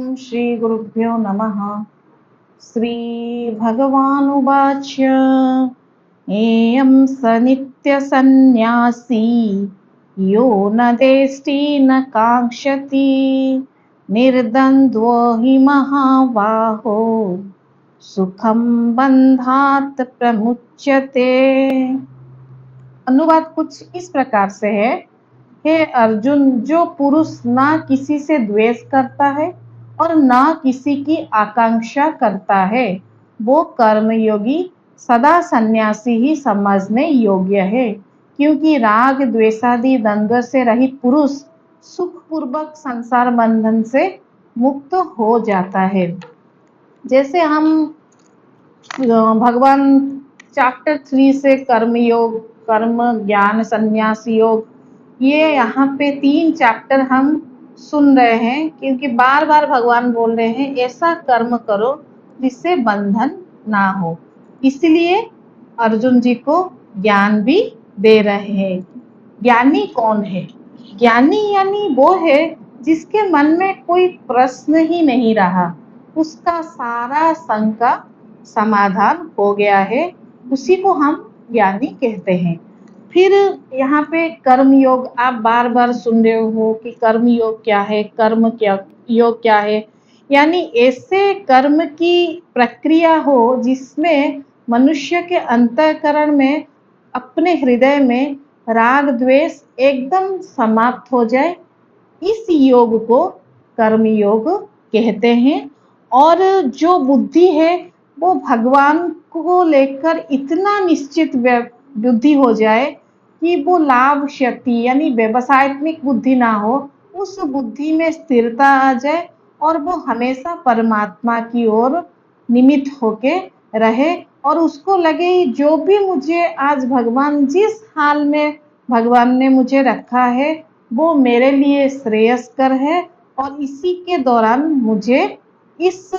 श्री गुरुभ्यो नमः। श्री भगवानुवाच एयं स नित्यसन्न्यासी यो न देष्टि न काङ्क्षति निर्द्वन्द्वो हि महाबाहो सुखं बन्धात् प्रमुच्यते। अनुवाद कुछ इस प्रकार से है, हे अर्जुन, जो पुरुष ना किसी से द्वेष करता है और ना किसी की आकांक्षा करता है, वो कर्मयोगी सदा सन्यासी ही समझने योग्य है, क्योंकि राग द्वेषादि द्वंद्व से रहित पुरुष सुखपूर्वक संसार बंधन से मुक्त हो जाता है। जैसे हम भगवान चैप्टर 3 से कर्मयोग, कर्म ज्ञान संन्यास योग, ये यहाँ पे 3 चैप्टर हम सुन रहे हैं, क्योंकि बार बार भगवान बोल रहे हैं ऐसा कर्म करो जिससे बंधन ना हो। इसलिए अर्जुन जी को ज्ञान भी दे रहे हैं। ज्ञानी कौन है? ज्ञानी यानी वो है जिसके मन में कोई प्रश्न ही नहीं रहा, उसका सारा शंका समाधान हो गया है, उसी को हम ज्ञानी कहते हैं। फिर यहाँ पे कर्म योग आप बार बार सुन रहे हो कि कर्म योग क्या है, कर्म क्या योग क्या है। यानी ऐसे कर्म की प्रक्रिया हो जिसमें मनुष्य के अंतःकरण में, अपने हृदय में राग द्वेष एकदम समाप्त हो जाए, इस योग को कर्म योग कहते हैं। और जो बुद्धि है वो भगवान को लेकर इतना निश्चित बुद्धि हो जाए कि वो लाभ क्षति यानी व्यवसायत्मिक बुद्धि ना हो, उस बुद्धि में स्थिरता आ जाए और वो हमेशा परमात्मा की ओर निमित्त होके रहे, और उसको लगे जो भी मुझे आज भगवान, जिस हाल में भगवान ने मुझे रखा है, वो मेरे लिए श्रेयस्कर है और इसी के दौरान मुझे इस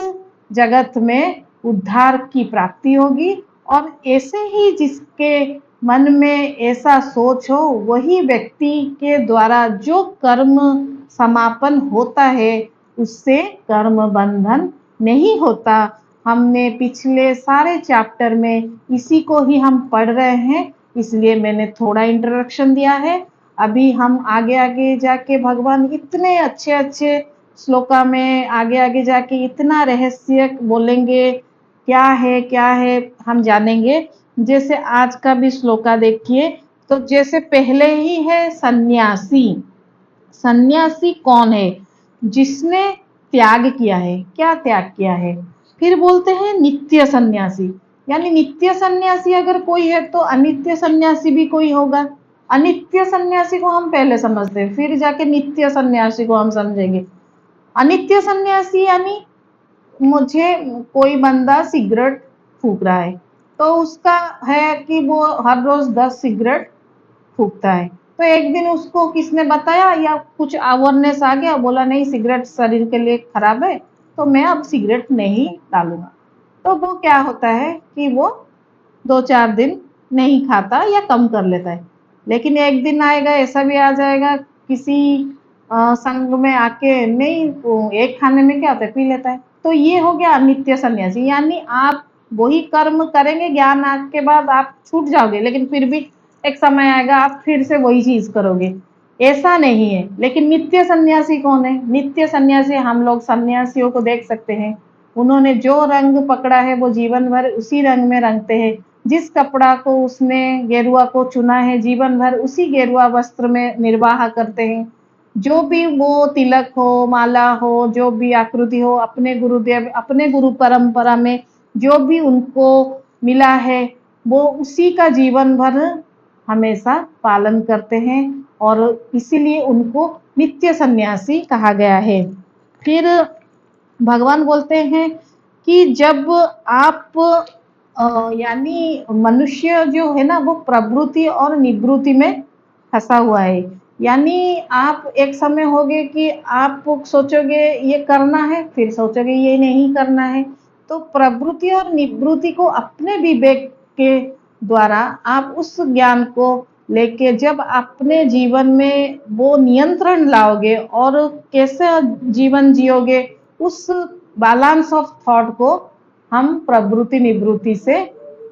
जगत में उद्धार की प्राप्ति होगी। और ऐसे ही जिसके मन में ऐसा सोच हो, वही व्यक्ति के द्वारा जो कर्म समापन होता है उससे कर्म बंधन नहीं होता। हमने पिछले सारे चैप्टर में इसी को ही हम पढ़ रहे हैं, इसलिए मैंने थोड़ा इंट्रोडक्शन दिया है। अभी हम आगे आगे जाके भगवान इतने अच्छे अच्छे श्लोका में आगे आगे जाके इतना रहस्य बोलेंगे, क्या है हम जानेंगे। जैसे आज का भी श्लोका देखिए, तो जैसे पहले ही है सन्यासी। सन्यासी कौन है? जिसने त्याग किया है। क्या त्याग किया है? फिर बोलते हैं नित्य सन्यासी, यानी नित्य सन्यासी अगर कोई है तो अनित्य सन्यासी भी कोई होगा। अनित्य सन्यासी को हम पहले समझते हैं, फिर जाके नित्य सन्यासी को हम समझेंगे। अनित्य सन्यासी यानी मुझे कोई बंदा सिगरेट फूक रहा है, तो उसका है कि वो हर रोज 10 सिगरेट फूकता है। तो एक दिन उसको किसने बताया या कुछ अवेयरनेस आ गया, बोला नहीं सिगरेट शरीर के लिए खराब है, तो मैं अब सिगरेट नहीं डालूंगा। तो वो क्या होता है कि वो 2-4 दिन नहीं खाता या कम कर लेता है। लेकिन एक दिन आएगा, ऐसा भी आ जाएगा, किसी संग में आके नहीं, एक खाने में क्या होता है, पी लेता है। तो ये हो गया अनित्य सन्यासी। यानी आप वही कर्म करेंगे, ज्ञान आने के बाद आप छूट जाओगे, लेकिन फिर भी एक समय आएगा आप फिर से वही चीज करोगे, ऐसा नहीं है। लेकिन नित्य सन्यासी कौन है? नित्य सन्यासी हम लोग सन्यासियों को देख सकते हैं, उन्होंने जो रंग पकड़ा है वो जीवन भर उसी रंग में रंगते हैं। जिस कपड़ा को उसने गेरुआ को चुना है, जीवन भर उसी गेरुआ वस्त्र में निर्वाह करते हैं। जो भी वो तिलक हो, माला हो, जो भी आकृति हो, अपने गुरुदेव, अपने गुरु परंपरा में जो भी उनको मिला है, वो उसी का जीवन भर हमेशा पालन करते हैं, और इसीलिए उनको नित्य सन्यासी कहा गया है। फिर भगवान बोलते हैं कि जब आप यानी मनुष्य जो है ना, वो प्रवृत्ति और निवृत्ति में फंसा हुआ है। यानी आप एक समय होगे कि आप सोचोगे ये करना है, फिर सोचोगे ये नहीं करना है। तो प्रवृत्ति और निवृत्ति को अपने विवेक के द्वारा आप उस ज्ञान को लेके जब अपने जीवन में वो नियंत्रण लाओगे और कैसे जीवन जियोगे, उस बैलेंस ऑफ थॉट को हम प्रवृत्ति निवृत्ति से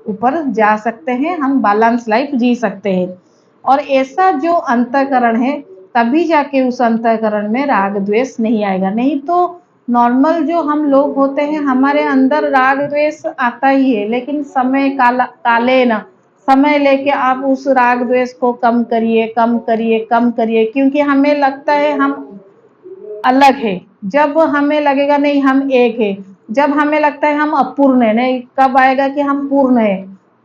ऊपर जा सकते हैं, हम बैलेंस लाइफ जी सकते हैं। और ऐसा जो अंतःकरण है, तभी जाके उस अंतःकरण में राग द्वेष नहीं आएगा। नहीं तो नॉर्मल जो हम लोग होते हैं, हमारे अंदर राग द्वेष आता ही है, लेकिन समय कालेन समय लेके आप उस राग द्वेष को कम करिए, कम करिए, कम करिए, क्योंकि हमें लगता है हम अलग है। जब हमें लगेगा नहीं हम एक है, जब हमें लगता है हम अपूर्ण है, नहीं कब आएगा कि हम पूर्ण है,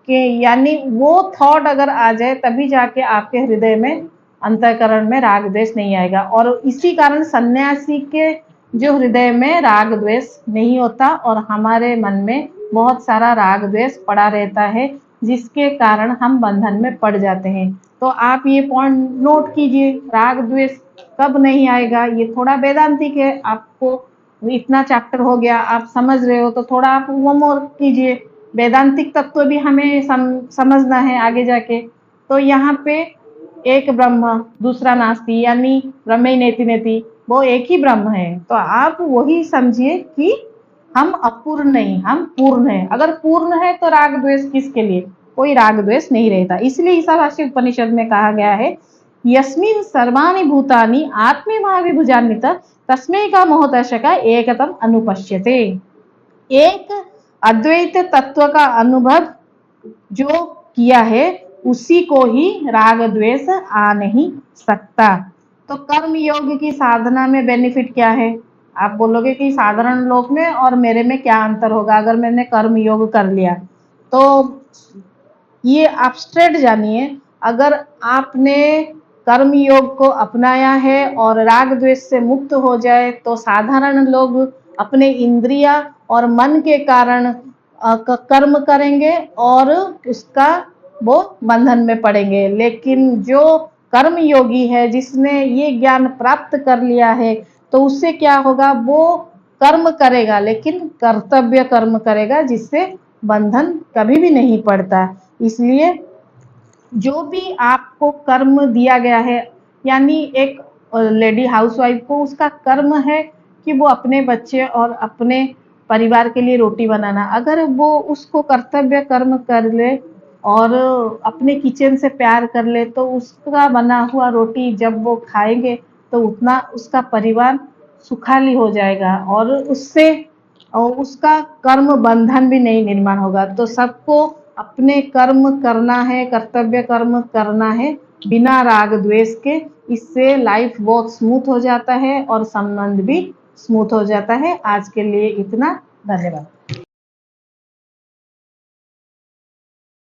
कि यानी वो थॉट अगर आ जाए तभी जाके आपके हृदय में अंतःकरण में राग द्वेष नहीं आएगा। और इसी कारण सन्यासी के जो हृदय में राग द्वेष नहीं होता और हमारे मन में बहुत सारा राग द्वेष पड़ा रहता है, जिसके कारण हम बंधन में पड़ जाते हैं। तो आप ये पॉइंट नोट कीजिए, राग द्वेष कब नहीं आएगा। ये थोड़ा वेदांतिक है, आपको इतना चैप्टर हो गया, आप समझ रहे हो, तो थोड़ा आप वो मोर कीजिए। वेदांतिक तत्व भी हमें समझना है आगे जाके। तो यहाँ पे एक ब्रह्म दूसरा नास्ति, यानी ब्रह्मे नेति नेति, वो एक ही ब्रह्म है। तो आप वही समझिए कि हम अपूर्ण नहीं, हम पूर्ण है। अगर पूर्ण है तो राग द्वेष किसके लिए, कोई राग द्वेष नहीं रहता। इसलिए ईशावास्य उपनिषद में कहा गया है, यस्मिन् सर्वाणि भूतानि आत्मे महाविभुजान्वित तस्मै का मोहदर्शका एकतम अनुपश्यते। एक अद्वैत तत्व का अनुभव जो किया है, उसी को ही राग द्वेष आ नहीं सकता। तो कर्म योग की साधना में बेनिफिट क्या है? आप बोलोगे कि साधारण लोक में और मेरे में क्या अंतर होगा अगर मैंने कर्म योग कर लिया। तो ये आप स्ट्रेट जानिए, अगर आपने कर्म योग को अपनाया है और राग द्वेष से मुक्त हो जाए, तो साधारण लोग अपने इंद्रिया और मन के कारण कर्म करेंगे और उसका वो बंधन में पड़ेंगे। लेकिन जो कर्म योगी है, जिसने ये ज्ञान प्राप्त कर लिया है, तो उससे क्या होगा, वो कर्म करेगा लेकिन कर्तव्य कर्म करेगा, जिससे बंधन कभी भी नहीं पड़ता। इसलिए जो भी आपको कर्म दिया गया है, यानी एक लेडी हाउसवाइफ को उसका कर्म है कि वो अपने बच्चे और अपने परिवार के लिए रोटी बनाना, अगर वो उसको कर्तव्य कर्म कर ले और अपने किचन से प्यार कर ले, तो उसका बना हुआ रोटी जब वो खाएंगे तो उतना उसका परिवार सुखाली हो जाएगा और उससे और उसका कर्म बंधन भी नहीं निर्माण होगा। तो सबको अपने कर्म करना है, कर्तव्य कर्म करना है बिना राग द्वेष के। इससे लाइफ बहुत स्मूथ हो जाता है और संबंध भी स्मूथ हो जाता है। आज के लिए इतना, धन्यवाद।